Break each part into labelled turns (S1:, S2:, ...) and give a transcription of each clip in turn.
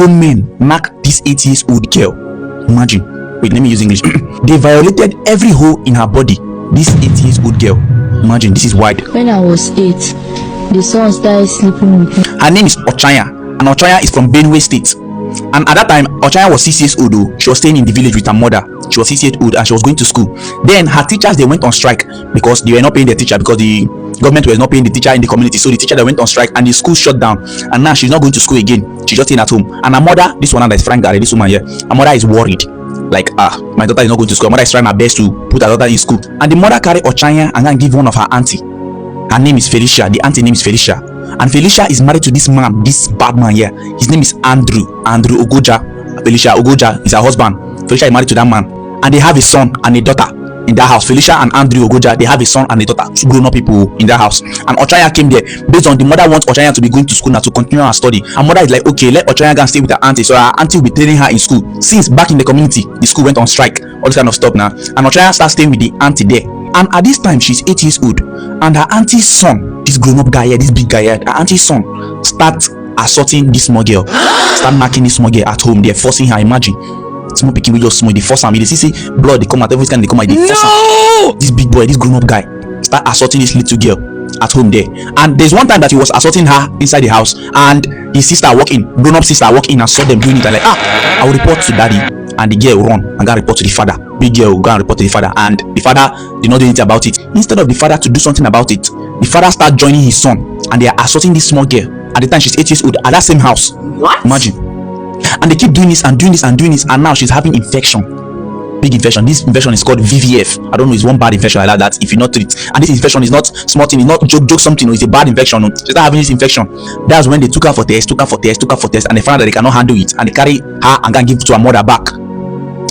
S1: grown men knock this 8 years old girl. Imagine. Wait, let me use English. They violated every hole in her body. This 8 years old girl. Imagine, this is wide.
S2: When I was 8, the son started sleeping with me.
S1: Her name is Ochanya, and Ochanya is from Benue State. And at that time, Ochanya was 6 years old though. She was staying in the village with her mother. She was 6 years old and she was going to school. Then her teachers, they went on strike because they were not paying their teacher, because the government was not paying the teacher in the community. So the teacher, they went on strike and the school shut down. And now she's not going to school again. She's just staying at home. And her mother, this one that is Frank Gary, this woman here, her mother is worried. Like, my daughter is not going to school. Her mother is trying her best to put her daughter in school. And the mother carried Ochanya and then give one of her auntie. Her name is Felicia. The auntie name is Felicia. And Felicia is married to this man, this bad man here. His name is Andrew Ogoja. Felicia Ogoja is her husband. Felicia is married to that man. And they have a son and a daughter in that house. Felicia and Andrew Ogoja, they have a son and a daughter. Two grown up people in that house. And Ochanya came there based on the mother wants Ochanya to be going to school now to continue her study. Her mother is like, okay, let Ochanya go and stay with her auntie. So her auntie will be training her in school. Since back in the community, the school went on strike. All this kind of stuff now. And Ochanya starts staying with the auntie there. And at this time, she's 8 years old. And her auntie's son, this grown up guy here, this big guy here, her auntie's son starts assaulting this small girl. Start knocking this small girl at home. They're forcing her. Imagine. Small pikin with just small, they force him. They see blood, they come out, every time they come out, they force him. This big boy, this grown-up guy, start assaulting this little girl at home there. And there's one time that he was assaulting her inside the house, and his sister walk in, grown-up sister walk in and saw them doing it, and like, I will report to daddy. And the girl run and go and report to the father. Big girl go and report to the father, and the father did not do anything about it. Instead of the father to do something about it, the father start joining his son, and they are assaulting this small girl. At the time she's 8 years old at that same house.
S2: What?
S1: Imagine. And they keep doing this and doing this and doing this, and now she's having infection, big infection. This infection is called VVF. I don't know, it's one bad infection like that if you not treat. And this infection is not small thing, it's not joke something, no, it's a bad infection. She start having this infection. That's when they took her for test, and they found out that they cannot handle it, and they carry her and can give it to her mother back.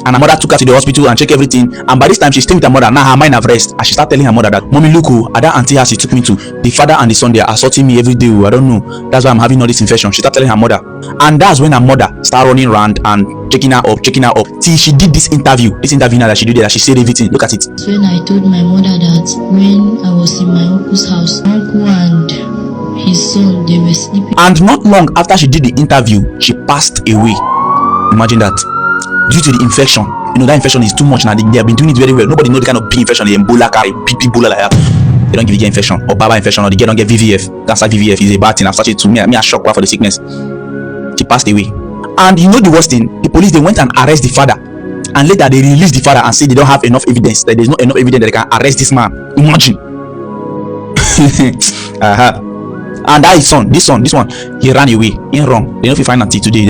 S1: And her mother took her to the hospital and check everything, and by this time she's staying with her mother. Now her mind have rest, and she start telling her mother that, mommy, look, at that auntie house she took me to, the father and the son, they are assaulting me every day. I don't know, that's why I'm having all this infection. She start telling her mother, and that's when her mother start running around and checking her up till she did this interview now that she did, that she said everything. Look at it.
S2: When I told my mother that when I was in my uncle's house, uncle and his son, they were sleeping.
S1: And not long after she did the interview, she passed away. Imagine that. Due to the infection. You know, that infection is too much now. They have been doing it very well. Nobody knows the kind of big infection, the Ebola, big Ebola like that. They don't give you infection or baba infection, or they don't get VVF. Cancer VVF is a bad thing. I've started to me a shock for the sickness. She passed away. And you know the worst thing? The police, they went and arrest the father. And later they released the father and said they don't have enough evidence. That there's not enough evidence that they can arrest this man. Imagine. And that his son, this one, he ran away. He wrong. They don't find until today.